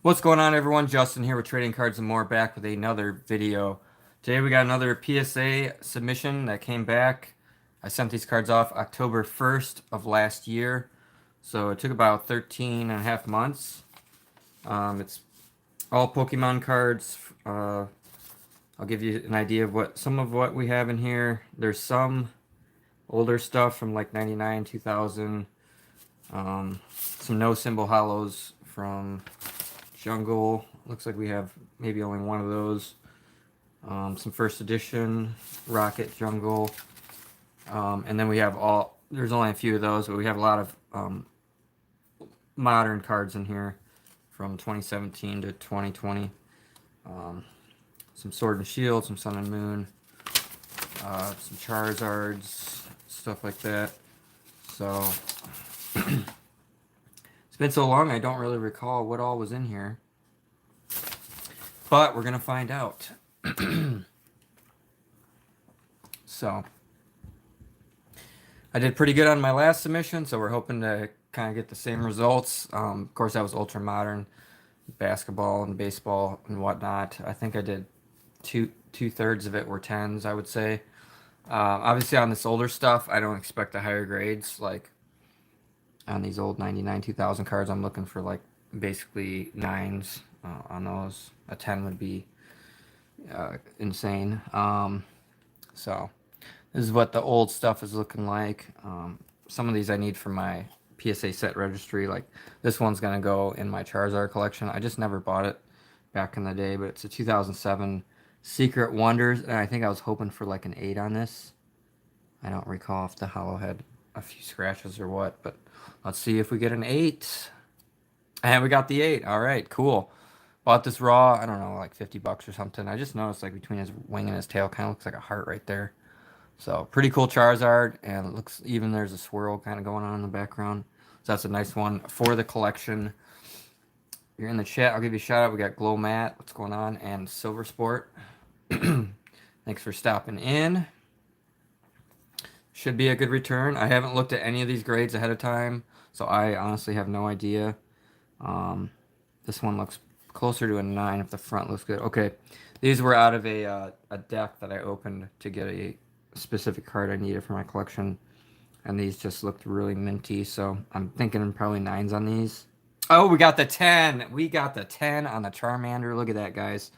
What's going on, everyone? Justin here with Trading Cards and More, back with another video. Today we got another PSA submission that came back. I sent these cards off October 1st of last year, so it took about 13 and a half months. It's all Pokemon cards. I'll give you an idea of some of what we have in here. There's some older stuff from like 99, 2000. Some no symbol hollows from Jungle. Looks like we have maybe only one of those. Some first edition Rocket Jungle. And then we have there's only a few of those, but we have a lot of modern cards in here from 2017 to 2020. Some Sword and Shield, some Sun and Moon, some Charizards, stuff like that. So, it's been so long, I don't really recall what all was in here. But we're going to find out. So, I did pretty good on my last submission, so we're hoping to kind of get the same results. Of course, that was ultra modern basketball and baseball and whatnot. I think I did two-thirds of it were tens, I would say. Obviously, on this older stuff, I don't expect the higher grades. Like on these old 99, 2000 cards, I'm looking for like basically nines on those. A 10 would be insane. So this is what the old stuff is looking like. Some of these I need for my PSA set registry. Like this one's gonna go in my Charizard collection. I just never bought it back in the day, but it's a 2007 Secret Wonders, and I think I was hoping for like an 8 on this. I don't recall if the hollow had a few scratches or what, but let's see if we get an 8. And we got the 8. All right, cool. Bought this raw, I don't know, like 50 bucks or something. I just noticed like between his wing and his tail kind of looks like a heart right there. So pretty cool Charizard, and it looks even there's a swirl kind of going on in the background. So that's a nice one for the collection. You're in the chat, I'll give you a shout out. We got Glow Matt, what's going on, and Silver Sport. Thanks for stopping in. Should be a good return. I haven't looked at any of these grades ahead of time, so I honestly have no idea. This one looks closer to a 9 if the front looks good. Okay, these were out of a deck that I opened to get a specific card I needed for my collection, and these just looked really minty, so I'm thinking probably 9s on these. Oh, we got the 10. We got the 10 on the Charmander. Look at that, guys.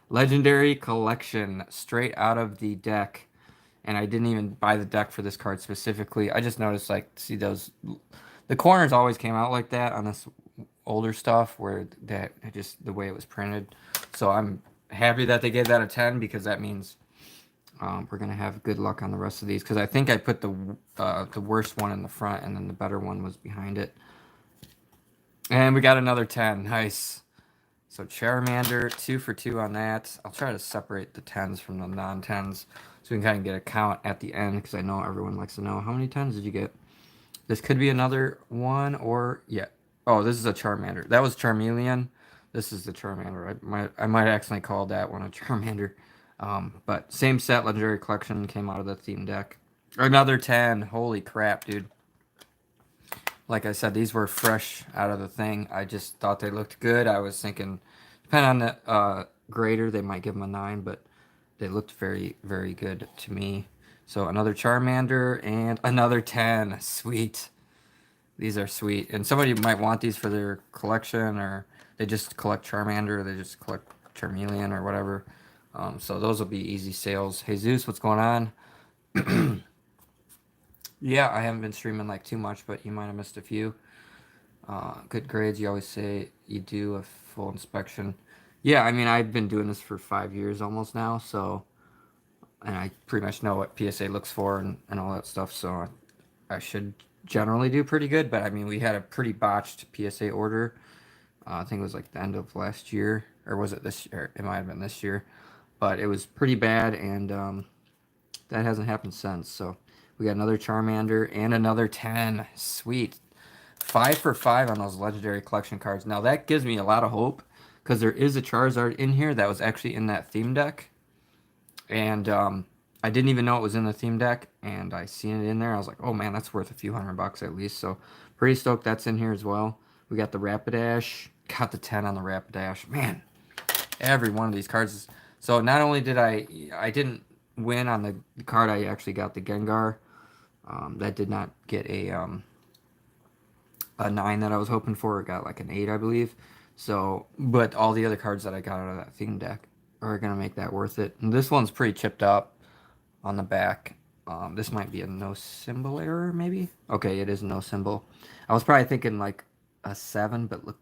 Legendary collection, straight out of the deck. And I didn't even buy the deck for this card specifically. I just noticed, like, see those, the corners always came out like that on this older stuff, where that just the way it was printed. So I'm happy that they gave that a 10, because that means we're gonna have good luck on the rest of these. Because I think I put the worst one in the front, and then the better one was behind it. And we got another 10. Nice. So Charmander, 2 for 2 on that. I'll try to separate the 10s from the non-10s, so we can kind of get a count at the end, because I know everyone likes to know how many 10s did you get. This could be another one, or yeah. Oh, this is a Charmander. That was Charmeleon. This is the Charmander. I might accidentally call that one a Charmander. But same set, Legendary Collection, came out of the theme deck. Another 10. Holy crap, dude. Like I said, these were fresh out of the thing. I just thought they looked good. I was thinking, depending on the grader, they might give them a 9, but they looked very, very good to me. So another Charmander and another 10. Sweet. These are sweet. And somebody might want these for their collection, or they just collect Charmander, or they just collect Charmeleon or whatever. So those will be easy sales. Jesus, what's going on? Yeah, I haven't been streaming like too much, but you might have missed a few. Good grades, you always say you do a full inspection. Yeah, I mean, I've been doing this for 5 years almost now, so, and I pretty much know what PSA looks for and all that stuff, so I should generally do pretty good. But I mean, we had a pretty botched PSA order. I think it was like the end of last year, or was it this year? It might have been this year, but it was pretty bad, and that hasn't happened since. So we got another Charmander and another 10. Sweet. 5 for 5 on those legendary collection cards. Now that gives me a lot of hope, because there is a Charizard in here that was actually in that theme deck. And I didn't even know it was in the theme deck, and I seen it in there. I was like, oh man, that's worth a few $100 at least. So pretty stoked that's in here as well. We got the Rapidash. Got the 10 on the Rapidash. Man, every one of these cards is... So not only did I didn't win on the card, I actually got the Gengar. That did not get a 9 that I was hoping for. It got like an 8, I believe. So, but all the other cards that I got out of that theme deck are going to make that worth it. And this one's pretty chipped up on the back. This might be a no symbol error, maybe? Okay, it is no symbol. I was probably thinking like a 7, but look,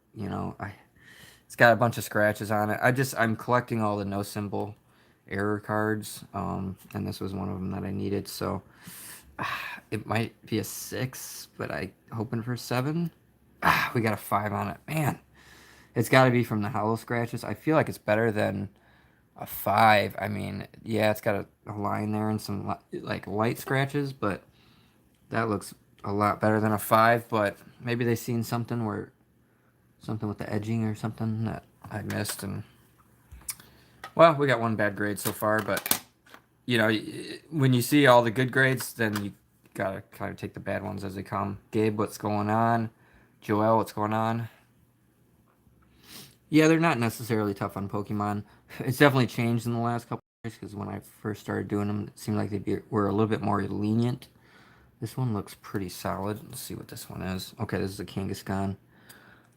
it's got a bunch of scratches on it. I'm collecting all the no symbol error cards, and this was one of them that I needed, so it might be a 6, but I hoping for 7. We got a 5 on it. Man, it's got to be from the hollow scratches. I feel like it's better than a 5. I mean, yeah, it's got a line there and some like light scratches, but that looks a lot better than a 5. But maybe they seen something with the edging or something that I missed, and well, we got one bad grade so far. But when you see all the good grades, then you gotta kind of take the bad ones as they come. Gabe, what's going on? Joel, what's going on? Yeah, they're not necessarily tough on Pokemon. It's definitely changed in the last couple of years, because when I first started doing them, it seemed like were a little bit more lenient. This one looks pretty solid. Let's see what this one is. Okay, this is a Kangaskhan.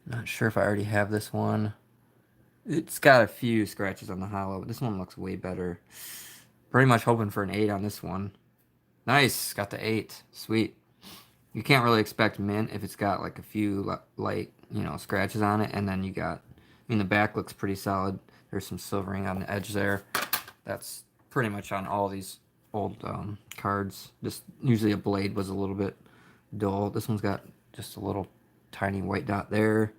Not sure if I already have this one. It's got a few scratches on the hollow, but this one looks way better. Pretty much hoping for an 8 on this one. Nice, got the 8. Sweet. You can't really expect mint if it's got like a few light, scratches on it, and then the back looks pretty solid. There's some silvering on the edge there. That's pretty much on all these old cards. Just usually a blade was a little bit dull. This one's got just a little tiny white dot there,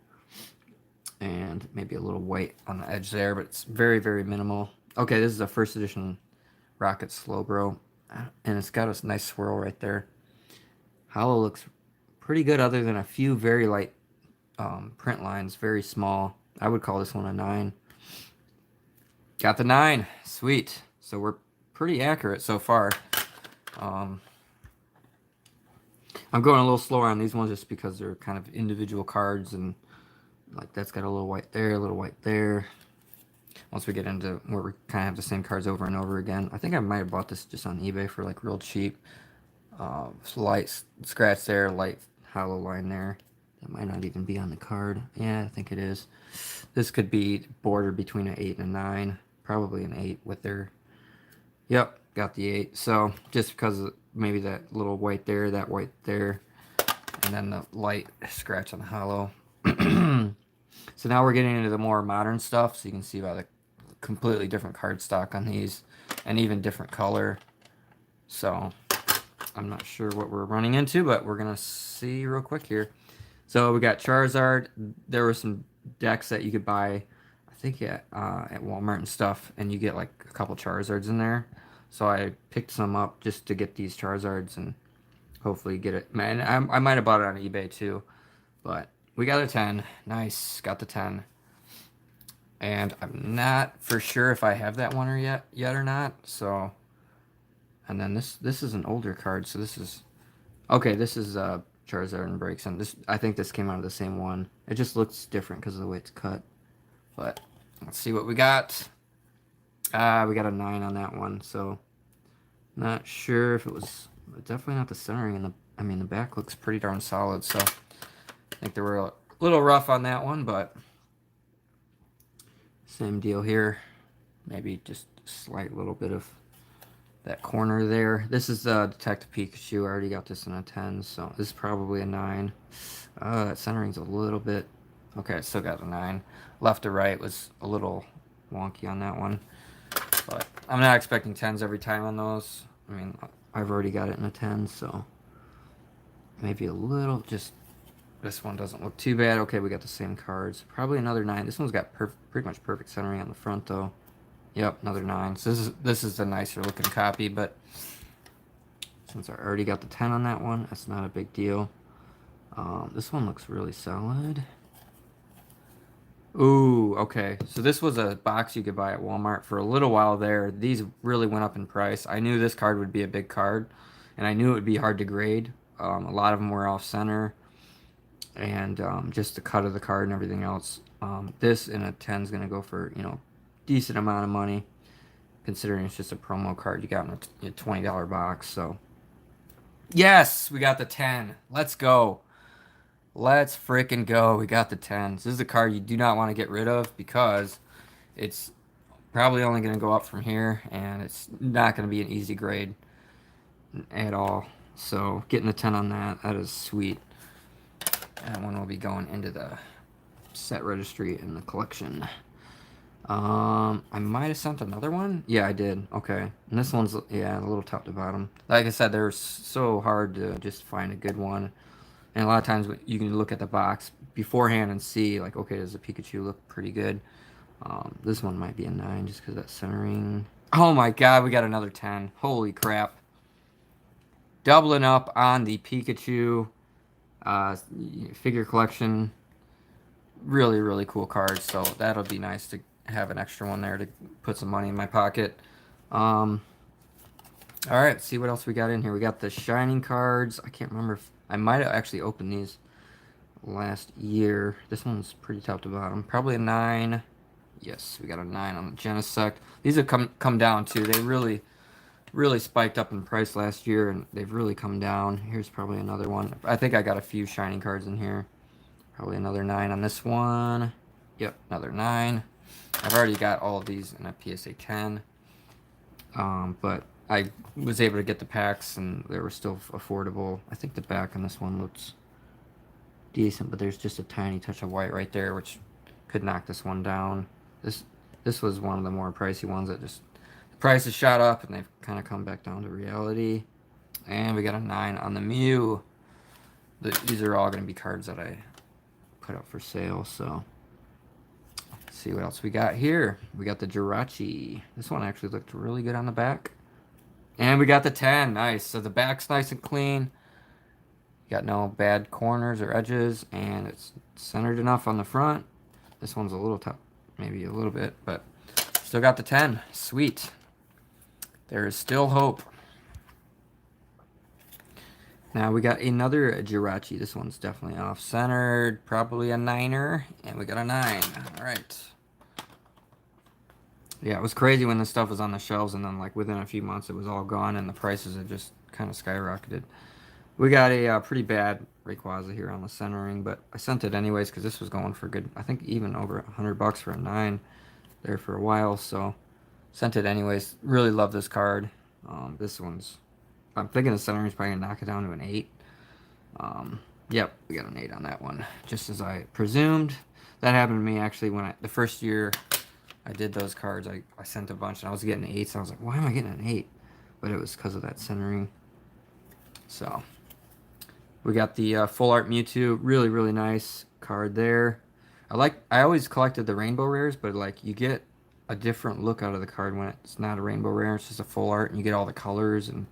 and maybe a little white on the edge there, but it's very, very minimal. Okay, this is a first edition Rocket Slowbro, and it's got a nice swirl right there. Hollow looks pretty good, other than a few very light print lines, very small. I would call this one a 9. Got the 9. Sweet. So we're pretty accurate so far. I'm going a little slower on these ones just because they're kind of individual cards, and like that's got a little white there, a little white there. Once we get into where we kind of have the same cards over and over again. I think I might have bought this just on eBay for like real cheap. Light scratch there, light hollow line there. That might not even be on the card. Yeah, I think it is. This could be bordered between an 8 and a 9. Probably an 8 with their... Yep, got the 8. So, just because of maybe that little white there, that white there, and then the light scratch on the hollow. So now we're getting into the more modern stuff, so you can see by the completely different card stock on these, and even different color. So, I'm not sure what we're running into, but we're going to see real quick here. So we got Charizard. There were some decks that you could buy, I think at Walmart and stuff, and you get like a couple Charizards in there. So I picked some up just to get these Charizards and hopefully get it. Man, I might have bought it on eBay too, but we got a 10. Nice, got the 10. And I'm not for sure if I have that one yet or not. So, and then this is an older card. So this is okay. This is Charizard and Breaks, and I think this came out of the same one. It just looks different because of the way it's cut. But let's see what we got. We got a 9 on that one, so not sure if it was definitely not the centering, and the back looks pretty darn solid. So I think they were a little rough on that one, but same deal here. Maybe just a slight little bit of that corner there. This is Detective Pikachu. I already got this in a 10, so this is probably a 9. That centering's a little bit... Okay, I still got a 9. Left to right was a little wonky on that one. But I'm not expecting 10s every time on those. I mean, I've already got it in a 10, so maybe a little just... This one doesn't look too bad. Okay, we got the same cards. Probably another 9. This one's got pretty much perfect centering on the front, though. Yep, another 9. So this is the nicer looking copy, but since I already got the 10 on that one, that's not a big deal. This one looks really solid. Ooh, okay. So this was a box you could buy at Walmart for a little while there. These really went up in price. I knew this card would be a big card, and I knew it would be hard to grade. A lot of them were off center, and just the cut of the card and everything else. This in a 10 is going to go for, decent amount of money, considering it's just a promo card you got in a $20 box. So, yes, we got the 10. Let's go. Let's freaking go. We got the 10. This is a card you do not want to get rid of because it's probably only going to go up from here, and it's not going to be an easy grade at all. So, getting the 10 on that is sweet. That one will be going into the set registry in the collection. I might have sent another one. Yeah, I did. Okay. And this one's, yeah, a little top to bottom. Like I said, they're so hard to just find a good one. And a lot of times you can look at the box beforehand and see, like, okay, does the Pikachu look pretty good? This one might be a 9 just because that centering. Oh my god, we got another 10. Holy crap. Doubling up on the Pikachu figure collection. Really, really cool cards. So that'll be nice to have an extra one there to put some money in my pocket. All right, see what else we got in here. We got the Shining cards. I can't remember if I might have actually opened these last year. This one's pretty top to bottom. Probably a 9. Yes, we got a 9 on the Genesect. These have come down too. They really spiked up in price last year, and they've really come down. Here's probably another one. I think I got a few Shining cards in here. Probably another 9 on this one. Yep, another 9. I've already got all of these in a PSA 10. But I was able to get the packs, and they were still affordable. I think the back on this one looks decent, but there's just a tiny touch of white right there, which could knock this one down. This was one of the more pricey ones that just the price has shot up, and they've kind of come back down to reality. And we got a 9 on the Mew. These are all going to be cards that I put up for sale, so let's see what else we got here. We got the Jirachi. This one actually looked really good on the back. And we got the 10. Nice. So the back's nice and clean. Got no bad corners or edges, and it's centered enough on the front. This one's a little tough, maybe a little bit, but still got the 10. Sweet. There is still hope. Now we got another Jirachi. This one's definitely off-centered. Probably a 9er. And we got a 9. All right. Yeah, it was crazy when this stuff was on the shelves, and then like within a few months it was all gone, and the prices had just kind of skyrocketed. We got a pretty bad Rayquaza here on the centering, but I sent it anyways because this was going for good. I think even over $100 for a 9 there for a while, so sent it anyways. Really love this card. This one's, I'm thinking the centering is probably gonna knock it down to an 8. Yep, we got an 8 on that one, just as I presumed. That happened to me actually when the first year I did those cards. I sent a bunch and I was getting 8s. I was like, why am I getting an 8? But it was because of that centering. So we got the full art Mewtwo. Really, really nice card there. I always collected the rainbow rares, but like you get a different look out of the card when it's not a rainbow rare. It's just a full art, and you get all the colors, and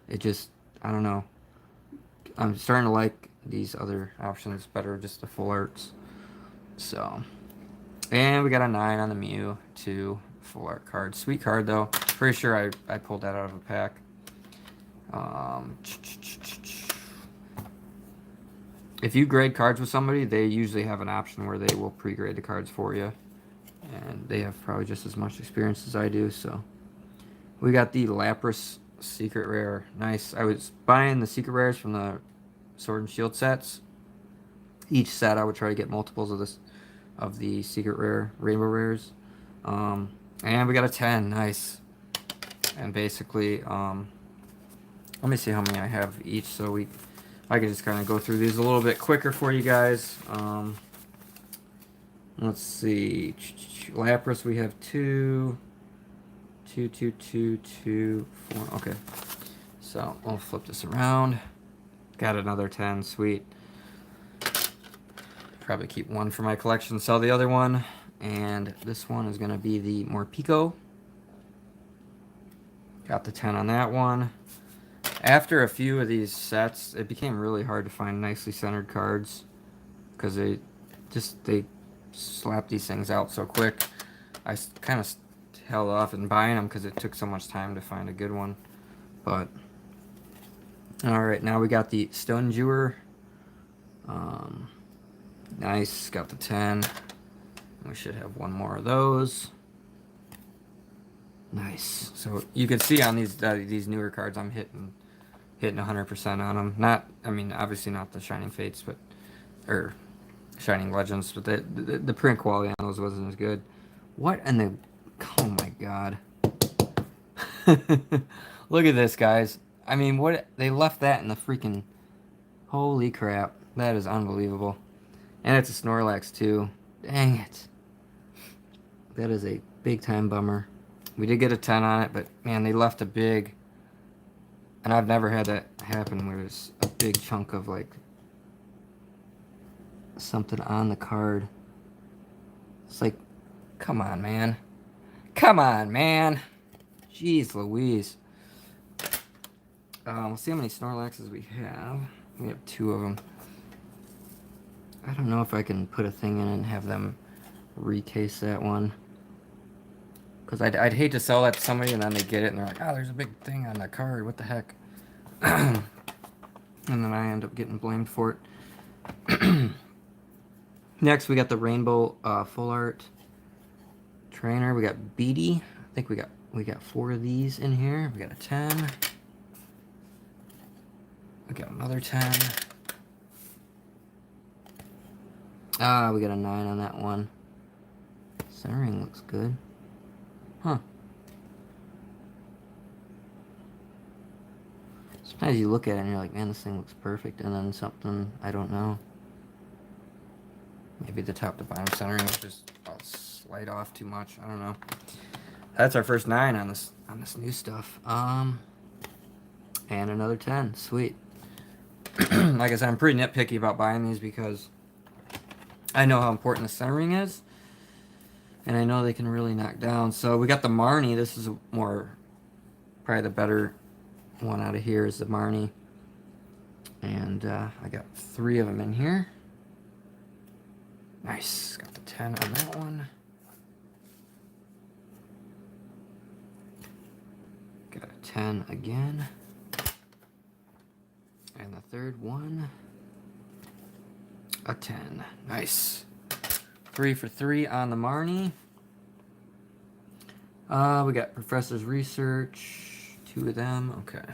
it just, I don't know. I'm starting to like these other options better, just the full arts. So, and we got a 9 on the Mew, 2 full art card. Sweet card though. Pretty sure I pulled that out of a pack. If you grade cards with somebody, they usually have an option where they will pre-grade the cards for you. And they have probably just as much experience as I do, so. We got the Lapras Secret Rare. Nice. I was buying the Secret Rares from the Sword and Shield sets. Each set I would try to get multiples of the Secret Rare, Rainbow Rares. And we got a 10. Nice. And basically, let me see how many I have each so I can just kind of go through these a little bit quicker for you guys. Let's see. Lapras, we have 2. 2, 2, 2, 2, 4. Okay. So, I'll flip this around. Got another 10. Sweet. Probably keep one for my collection, sell the other one. And this one is going to be the Morpeko. Got the 10 on that one. After a few of these sets, it became really hard to find nicely centered cards because they slap these things out so quick. I kind of held off in buying them because it took so much time to find a good one. But all right, now we got the Stonejewer. Nice, got the 10. We should have one more of those. Nice. So you can see on these newer cards, I'm hitting 100% on them. Not, I mean, obviously not the Shining Fates, but or Shining Legends, but the print quality on those wasn't as good. What in the? Oh my god! Look at this, guys. I mean, what they left that in the freaking. Holy crap! That is unbelievable. And it's a Snorlax too. Dang it! That is a big time bummer. We did get a 10 on it, but man, they left a big. And I've never had that happen where there's a big chunk of like something on the card. It's like, come on, man. Come on, man. Jeez Louise. We'll see how many Snorlaxes we have. We have 2 of them. I don't know if I can put a thing in and have them recase that one. Because I'd hate to sell that to somebody and then they get it and they're like, oh, there's a big thing on that card. What the heck? And then I end up getting blamed for it. Next, we got the Rainbow Full Art Trainer. We got Beatty. I think we got 4 of these in here. We got a 10. We got another 10. We got a 9 on that one. Centering looks good. Huh. Sometimes you look at it and you're like, man, this thing looks perfect. And then something, I don't know. Maybe the top to bottom centering was just slight off too much. I don't know. That's our first 9 on this new stuff. And another 10. Sweet. Like I said, I'm pretty nitpicky about buying these because I know how important the centering is. And I know they can really knock down. So we got the Marnie. This is probably the better one out of here is the Marnie. And I got 3 of them in here. Nice. Got the 10 on that one. Got a 10 again. And the third one, a 10. Nice. 3 for 3 on the Marnie. We got Professor's Research. 2 of them. Okay.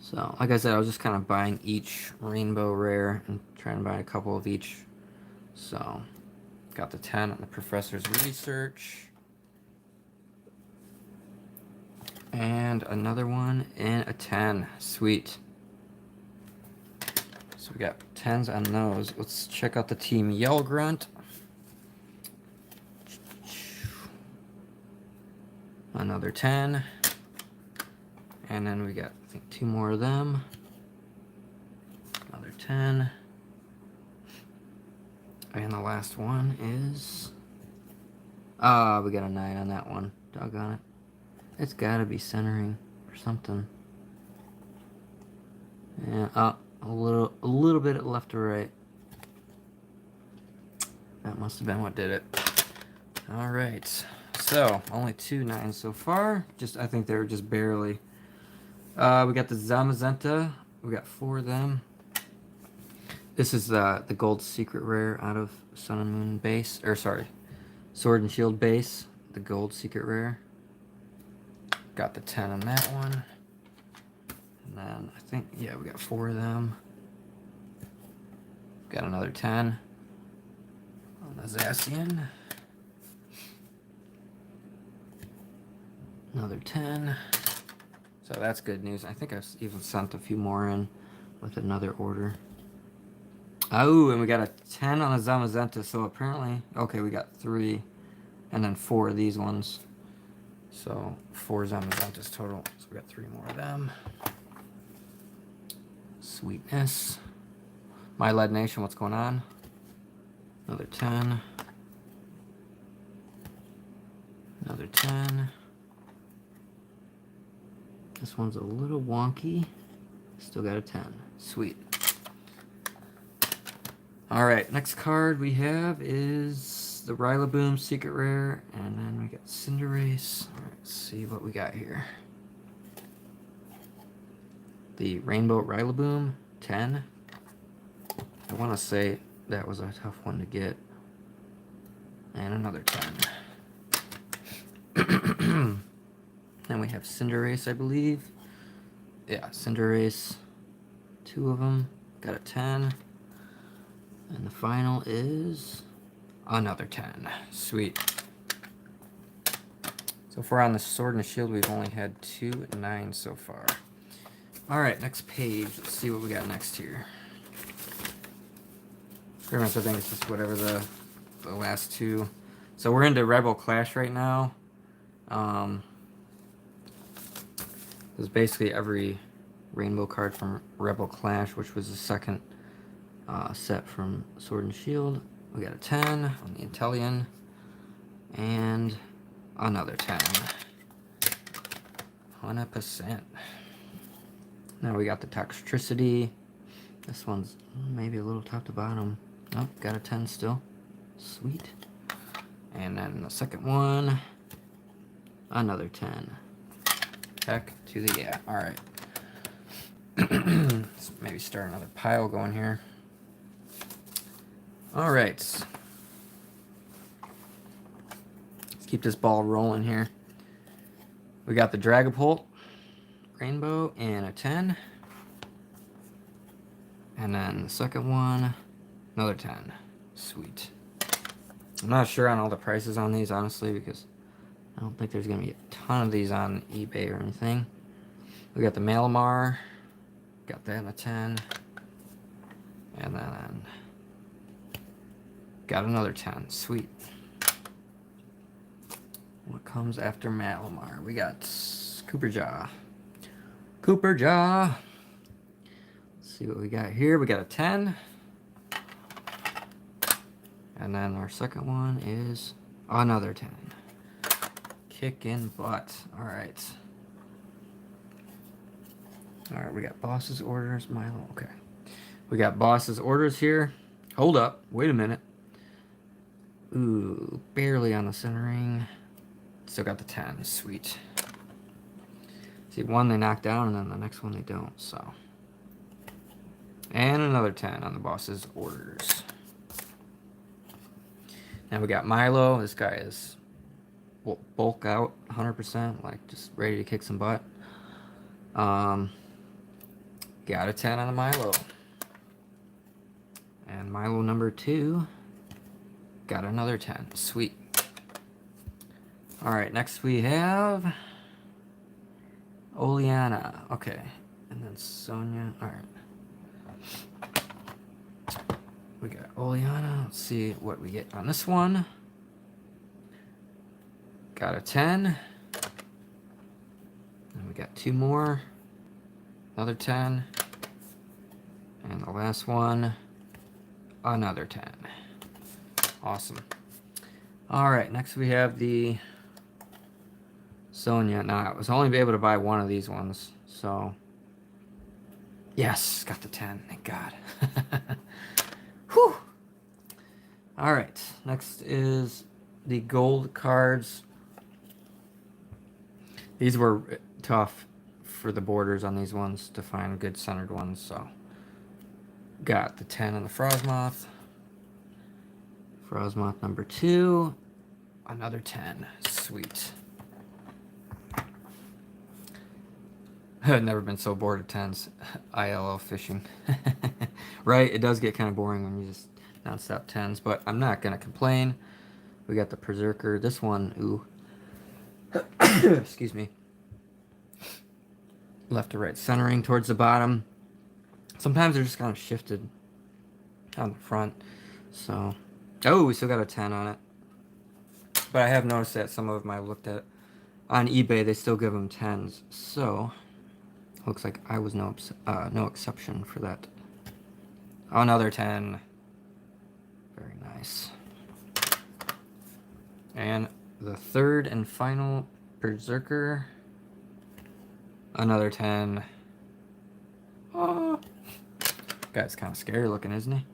So, like I said, I was just kind of buying each Rainbow Rare and trying to buy a couple of each. So, got the 10 on the Professor's Research. And another one and a 10. Sweet. So we got 10s on those. Let's check out the Team Yell Grunt. Another 10. And then we got, I think, 2 more of them. Another 10. And the last one is... we got a 9 on that one. Doggone it. It's gotta be centering or something. Yeah, a little bit left to right. That must have been what did it. All right. So, only 2 9s so far. I think they were just barely. We got the Zamazenta. We got 4 of them. This is the gold secret rare out of Sun and Moon base. Or, sorry. Sword and Shield base. The gold secret rare. Got the 10 on that one. And then, I think, yeah, we got 4 of them. Got another 10 on the Zacian. Another 10. So that's good news. I think I've even sent a few more in with another order. Oh, and we got a 10 on a Zamazenta. So apparently, okay, we got 3 and then 4 of these ones. So 4 Zamazentas total. So we got 3 more of them. Sweetness. My Lead Nation, what's going on? Another 10. Another 10. This one's a little wonky. Still got a 10. Sweet. Alright, next card we have is the Rillaboom Secret Rare. And then we got Cinderace. Alright, let's see what we got here. The Rainbow Rillaboom, 10. I want to say That was a tough one to get. And another 10. Then we have Cinderace, I believe. Yeah, Cinderace. 2 of them. Got a 10. And the final is another 10. Sweet. So far on the Sword and Shield, we've only had 2 9s so far. Alright, next page. Let's see what we got next here. Pretty much I think it's just whatever the last 2. So we're into Rebel Clash right now. There's basically every rainbow card from Rebel Clash, which was the second set from Sword and Shield. We got a 10 on the Intellion. And another 10. 100%. Now we got the Toxtricity. This one's maybe a little top to bottom. Oh, got a 10 still. Sweet. And then the second one, another 10. Heck to the yeah. Alright. Let's maybe start another pile going here. Alright. Let's keep this ball rolling here. We got the Dragapult, Rainbow, and a 10. And then the second one, another 10. Sweet. I'm not sure on all the prices on these, honestly, because I don't think there's going to be a ton of these on eBay or anything. We got the Malamar. Got that in a 10. And then got another 10. Sweet. What comes after Malamar? We got Cooperjaw. Cooperjaw. Let's see what we got here. We got a 10. And then our second one is another 10. Kicking butt. Alright. Alright, we got Boss's Orders. Milo. Okay. We got Boss's Orders here. Hold up. Wait a minute. Ooh, barely on the centering. Still got the 10. Sweet. See, one they knock down, and then the next one they don't, so. And another 10 on the Boss's Orders. Now we got Milo. This guy is bulk out 100%, like just ready to kick some butt. Got a 10 on the Milo. And Milo number 2 got another 10. Sweet. Alright, next we have Oleana. Okay. And then Sonia. Alright. We got Oleana. Let's see what we get on this one. Got a 10. And we got 2 more. Another 10. And the last one, another 10. Awesome. Alright, next we have the Sonia. Now, I was only able to buy one of these ones, so. Yes, got the 10. Thank God. Whew. Alright, next is the gold cards. These were tough for the borders on these ones to find good centered ones, so. Got the 10 on the Frosmoth. Frosmoth number 2. Another 10. Sweet. I've never been so bored of 10s. ILL fishing. Right? It does get kind of boring when you just non-stop 10s, but I'm not going to complain. We got the Berserker. This one, ooh. Excuse me. Left to right centering towards the bottom. Sometimes they're just kind of shifted on the front. So, oh, we still got a 10 on it. But I have noticed that some of them I looked at on eBay, they still give them 10s. So, looks like I was no exception for that. Another 10. Very nice. And the third and final Berserker. Another 10. Oh. Guy's kind of scary looking, isn't he?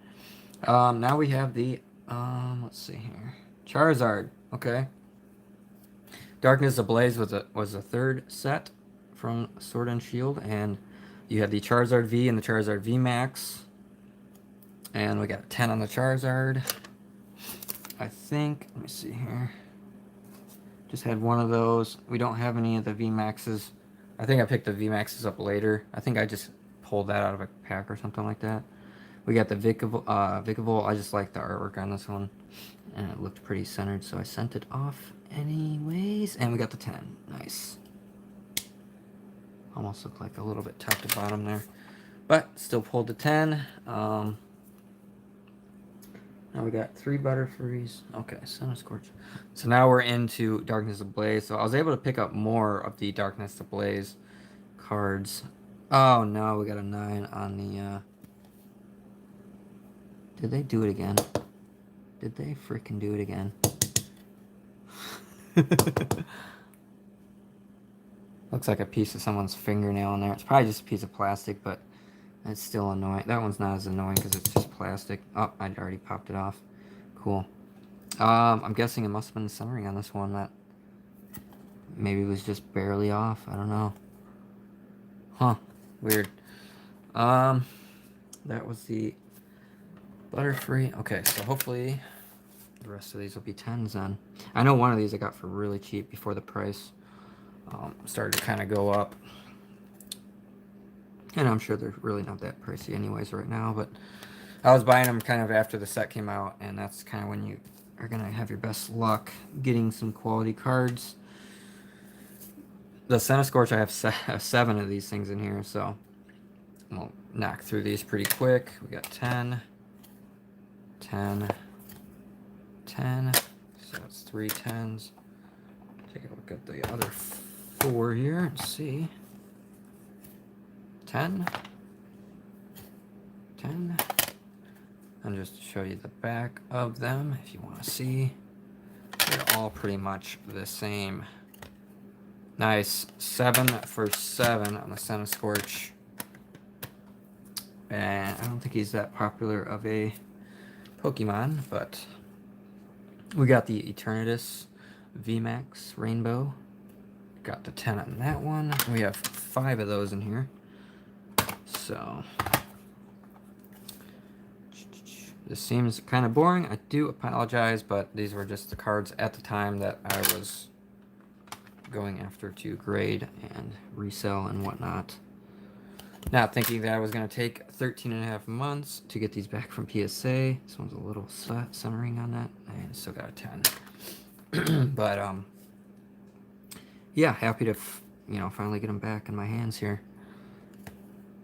Now we have the, let's see here. Charizard. Okay. Darkness Ablaze was a third set from Sword and Shield, and you had the Charizard V and the Charizard V Max. And we got a 10 on the Charizard. I think, let me see here. Just had one of those. We don't have any of the VMAXs. I think I picked the VMAXs up later. I think I just pulled that out of a pack or something like that. We got the Vikavolt. I just like the artwork on this one. And it looked pretty centered, so I sent it off anyways. And we got the 10. Nice. Almost looked like a little bit top to bottom there. But still pulled the 10. Now we got 3 Butterfrees. Okay, Sun Scorch. So now we're into Darkness Ablaze. So I was able to pick up more of the Darkness Ablaze cards. Oh no, we got a 9 on the... Did they do it again? Did they freaking do it again? Looks like a piece of someone's fingernail in there. It's probably just a piece of plastic, but it's still annoying. That one's not as annoying because it's just plastic. Oh, I already popped it off. Cool. I'm guessing it must have been centering on this one that maybe was just barely off. I don't know. Huh. Weird. That was the Butterfree. Okay, so hopefully the rest of these will be 10s then. I know one of these I got for really cheap before the price started to kind of go up. And I'm sure they're really not that pricey anyways right now, but I was buying them kind of after the set came out, and that's kind of when you are going to have your best luck getting some quality cards. The Centiskorch, I have 7 of these things in here, so we'll knock through these pretty quick. We got 10, 10, 10, so that's 3 10s. Take a look at the other 4 here and see. 10, 10, and just to show you the back of them if you want to see. They're all pretty much the same. Nice. 7 for 7 on the Centiskorch. And I don't think he's that popular of a Pokemon, but we got the Eternatus VMAX Rainbow. Got the 10 on that one. We have 5 of those in here. So this seems kind of boring. I do apologize, but these were just the cards at the time that I was going after to grade and resell and whatnot. Not thinking that I was going to take 13.5 months to get these back from PSA. This one's a little centering on that. And still got a 10. But, yeah, happy to, finally get them back in my hands here.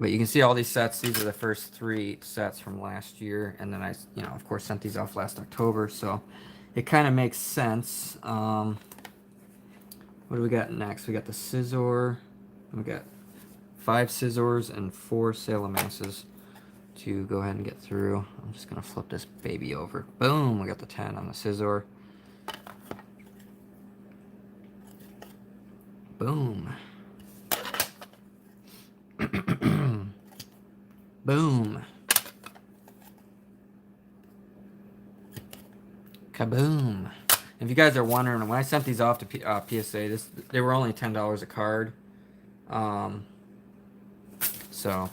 But you can see all these sets. These are the first 3 sets from last year. And then I, of course, sent these off last October. So it kind of makes sense. What do we got next? We got the Scizor. We got 5 Scizors and 4 Salamances to go ahead and get through. I'm just going to flip this baby over. Boom! We got the 10 on the Scizor. Boom. Boom. Kaboom. If you guys are wondering, when I sent these off to PSA, they were only $10 a card. So,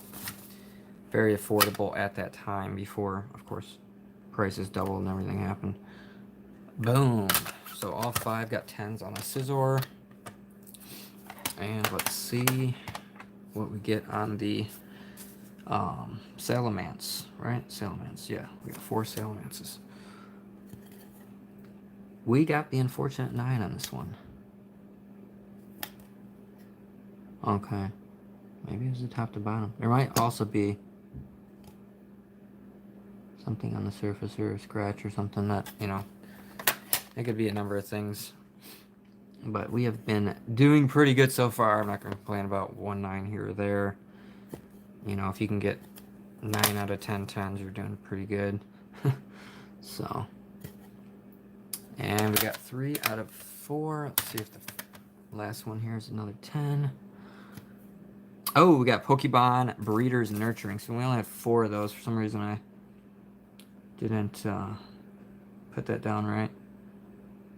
very affordable at that time before, of course, prices doubled and everything happened. Boom. So all 5 got 10s on the Scizor. And let's see what we get on the Salamence, right? Salamence, yeah. We got 4 Salamances. We got the unfortunate 9 on this one. Okay. Maybe it was the top to bottom. There might also be something on the surface or a scratch or something that, it could be a number of things. But we have been doing pretty good so far. I'm not going to complain about 1 9 here or there. If you can get 9 out of 10 10s, you're doing pretty good. So. And we got 3 out of 4. Let's see if the last one here is another 10. Oh, we got Pokemon Breeders Nurturing. So we only have 4 of those. For some reason, I didn't put that down right.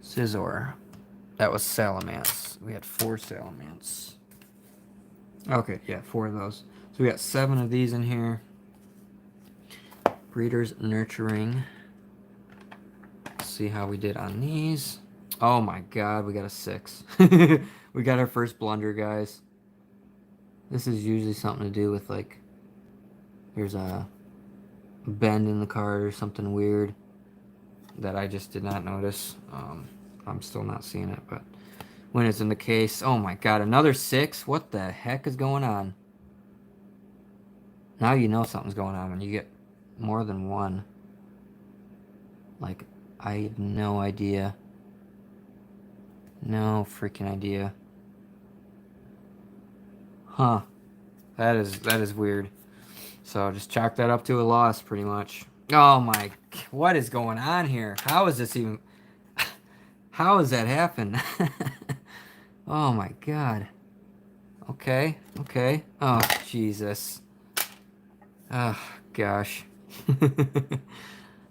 Scizor. That was Salamence. We had 4 Salamence. Okay, yeah, 4 of those. So we got 7 of these in here. Breeders Nurturing. Let's see how we did on these. Oh my god, we got a 6. We got our first blunder, guys. This is usually something to do with, like, there's a bend in the card or something weird that I just did not notice. I'm still not seeing it, but when it's in the case, oh my god, another 6? What the heck is going on? Now you know something's going on when you get more than one. Like, I have no idea. No freaking idea. Huh. That is weird. So just chalk that up to a loss, pretty much. Oh my, what is going on here? How is this even, how has that happened? Oh my god. Okay, okay. Oh, Jesus. Oh, gosh.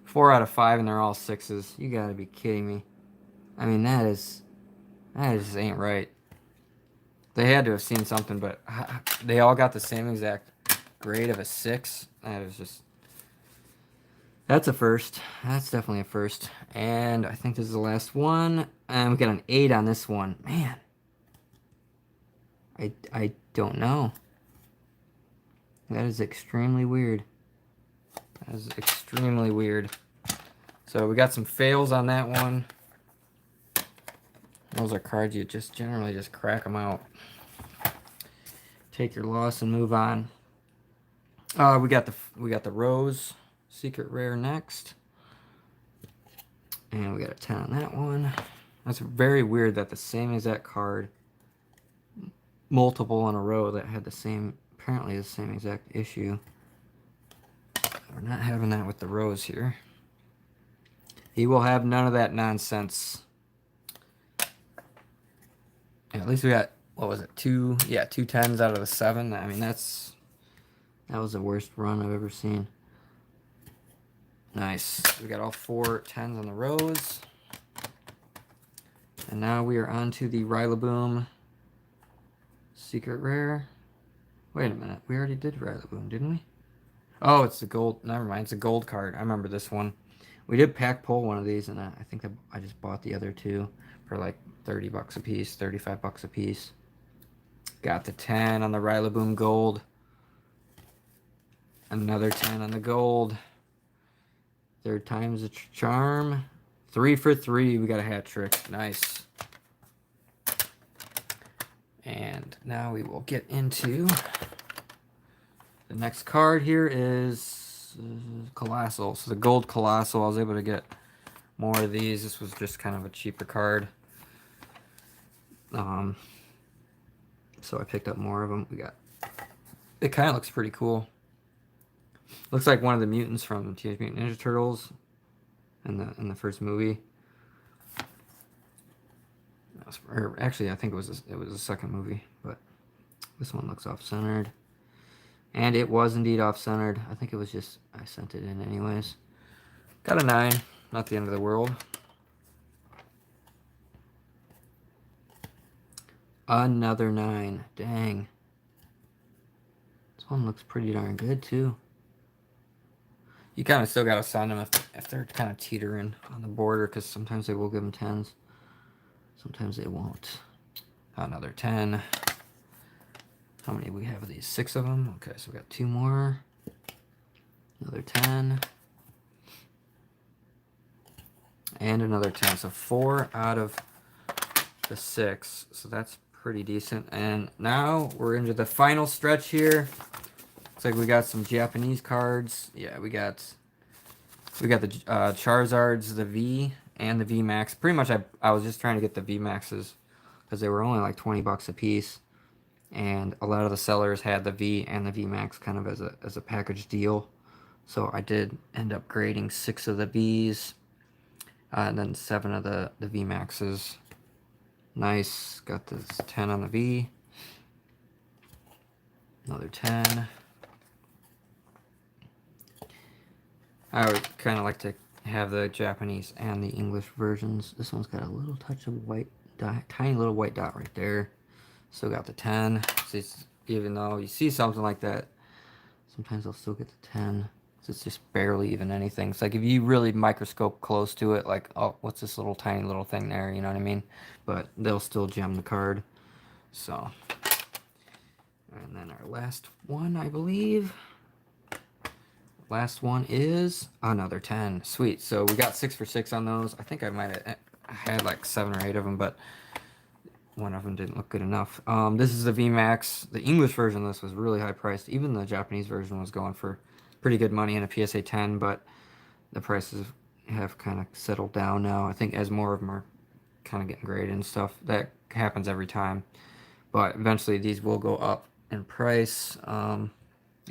4 out of 5 and they're all 6s. You gotta be kidding me. I mean, that just ain't right. They had to have seen something, but they all got the same exact grade of a 6. That is just... That's a first. That's definitely a first. And I think this is the last one. And we got an 8 on this one. Man. I don't know. That is extremely weird. That is extremely weird. So we got some fails on that one. Those are cards you just generally just crack them out. Take your loss and move on. We got the Rose Secret Rare next. And we got a 10 on that one. That's very weird that the same exact card, multiple in a row that had the same, apparently the same exact issue. We're not having that with the Rose here. He will have none of that nonsense. Yeah, at least we got, what was it, 2 10s out of the 7. I mean, that was the worst run I've ever seen. Nice. We got all 4 10s on the Rose. And now we are on to the Rillaboom Secret Rare. Wait a minute. We already did Rillaboom, didn't we? Oh, it's the gold. Never mind. It's a gold card. I remember this one. We did pack pull one of these, and I think that I just bought the other 2 for like 30 bucks a piece, 35 bucks a piece. Got the 10 on the Rillaboom gold. Another 10 on the gold. Third time's a charm. 3 for 3. We got a hat trick. Nice. And now we will get into the next card. Here is Colossal. So the gold Colossal, I was able to get more of these. This was just kind of a cheaper card. So I picked up more of them. It kind of looks pretty cool. Looks like one of the mutants from Teenage Mutant Ninja Turtles in the first movie. Or actually, I think it was the second movie, but this one looks off-centered. And it was indeed off-centered. I think it was just, I sent it in anyways. Got a 9. Not the end of the world. Another 9. Dang. This one looks pretty darn good, too. You kind of still got to send them if they're kind of teetering on the border, because sometimes they will give them 10s. Sometimes they won't. Another 10. How many we have of these? 6 of them. Okay, so we got 2 more. Another 10. And another 10. So 4 out of the 6. So that's pretty decent. And now we're into the final stretch here. Looks like we got some Japanese cards. Yeah, we got the Charizards, the V, and the V Max. Pretty much I was just trying to get the V Maxes because they were only like 20 bucks a piece. And a lot of the sellers had the V and the V Max kind of as a package deal. So I did end up grading 6 of the Vs. And then 7 of the V Maxes. Nice. Got this 10 on the V. Another 10. I would kind of like to have the Japanese and the English versions. This one's got a little touch of white dot, tiny little white dot right there. Still got the 10. So even though you see something like that, sometimes I'll still get the 10. It's just barely even anything. It's like if you really microscope close to it, like, oh, what's this little tiny little thing there? You know what I mean? But they'll still gem the card. So, and then our last one, I believe. Last one is another 10. Sweet. So we got 6 for 6 on those. I think I might have had like 7 or 8 of them, but one of them didn't look good enough. This is the VMAX. The English version of this was really high priced. Even the Japanese version was going for pretty good money in a PSA 10, but the prices have kind of settled down now. I think as more of them are kind of getting graded and stuff, that happens every time. But eventually these will go up in price.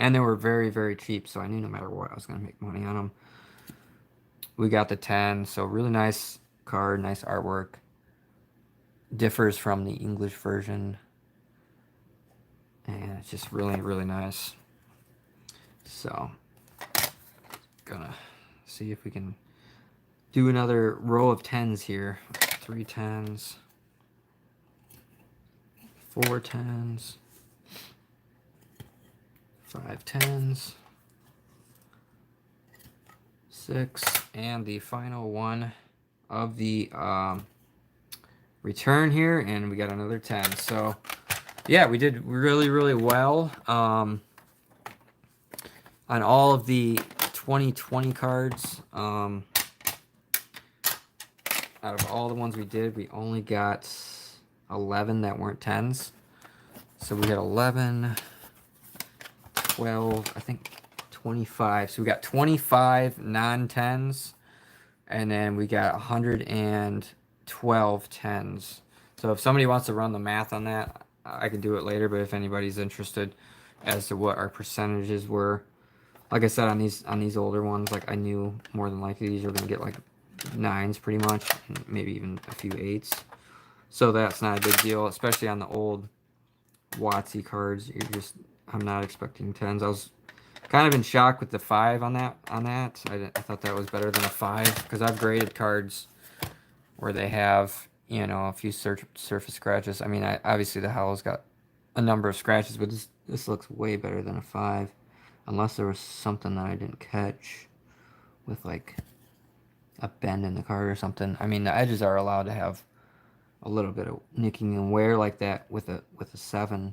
And they were very, very cheap, so I knew no matter what I was going to make money on them. We got the 10, so really nice card, nice artwork. Differs from the English version. And it's just really, really nice. So, gonna see if we can do another row of 10s here. 3 10s. 4 10s. 5 10s. 6. And the final one of the return here. And we got another 10. So, yeah, we did really, really well on all of the 2020 cards. Out of all the ones we did, we only got 11 that weren't 10s. So we got 11, 12, I think 25. So we got 25 non-10s, and then we got 112 10s. So if somebody wants to run the math on that, I can do it later, but if anybody's interested as to what our percentages were, like I said, on these older ones, like I knew more than likely these are going to get like 9s pretty much, and maybe even a few 8s. So that's not a big deal, especially on the old WotC cards. I'm not expecting 10s. I was kind of in shock with the 5 on that. I thought that was better than a 5, because I've graded cards where they have, you know, a few surface scratches. I mean, obviously the Howl's got a number of scratches, but this looks way better than a 5. Unless there was something that I didn't catch with like a bend in the card or something. I mean, the edges are allowed to have a little bit of nicking and wear like that with a 7.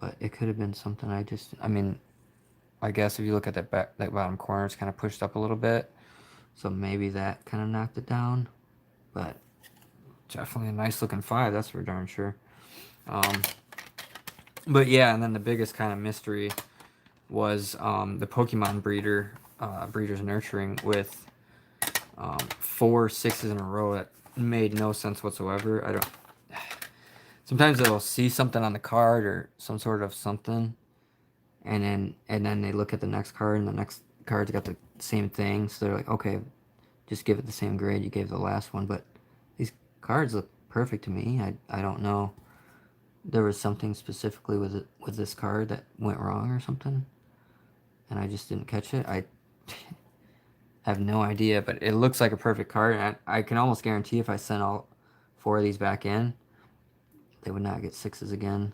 But it could have been something I mean, I guess if you look at that bottom corner, it's kind of pushed up a little bit. So maybe that kind of knocked it down. But definitely a nice looking 5, that's for darn sure. But yeah, and then the biggest kind of mystery was the Pokemon Breeders Nurturing with 4 6s in a row. That made no sense whatsoever. Sometimes they'll see something on the card or some sort of something, and then they look at the next card, and the next card's got the same thing, so they're like, okay, just give it the same grade you gave the last one. But these cards look perfect to me. I don't know. There was something specifically with this card that went wrong or something, and I just didn't catch it. I have no idea, but it looks like a perfect card, and I can almost guarantee if I sent all 4 of these back in, they would not get 6s again,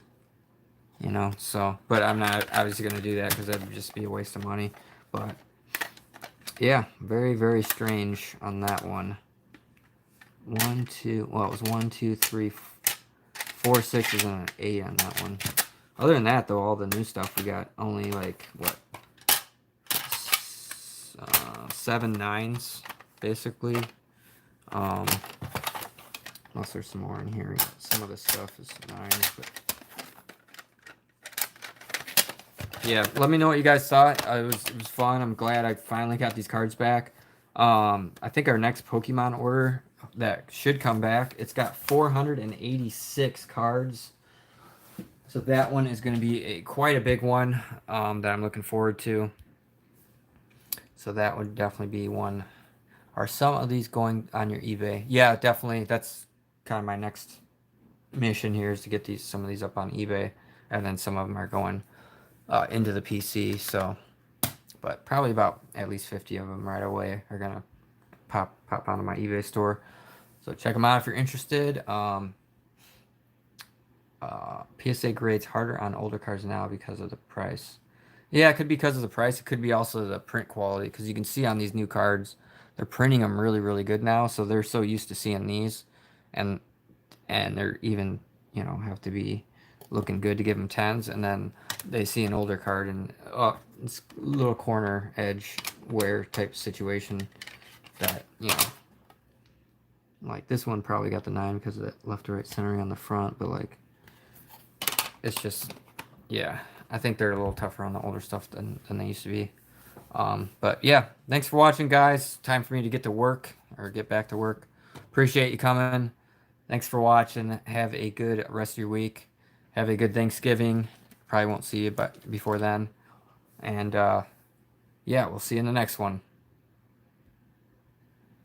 you know. So, but I'm not obviously going to do that because that'd just be a waste of money. But yeah, very, very strange on that one. It was 1 2 3 4 6s and an 8 on that one. Other than that, though, all the new stuff we got only like what 7 9s basically. Unless there's some more in here. Some of this stuff is 9s, but yeah. Let me know what you guys thought. It was fun. I'm glad I finally got these cards back. I think our next Pokemon order that should come back, it's got 486 cards. So that one is going to be quite a big one that I'm looking forward to. So that would definitely be one. Are some of these going on your eBay? Yeah, definitely. That's kind of my next mission here, is to get some of these up on eBay, and then some of them are going into the PC. So, but probably about at least 50 of them right away are gonna pop onto my eBay store. So check them out if you're interested. PSA grades harder on older cards now because of the price. Yeah, it could be because of the price. It could be also the print quality because you can see on these new cards, they're printing them really, really good now. So they're so used to seeing these, and they're even, have to be looking good to give them tens, and then they see an older card and it's a little corner edge wear type of situation that, like this one probably got the 9 because of that left to right centering on the front, but like it's just, yeah, I think they're a little tougher on the older stuff than they used to be. But yeah, thanks for watching, guys. Time for me to get to work or get back to work. Appreciate you coming. Thanks for watching. Have a good rest of your week. Have a good Thanksgiving. Probably won't see you but before then. And yeah, we'll see you in the next one.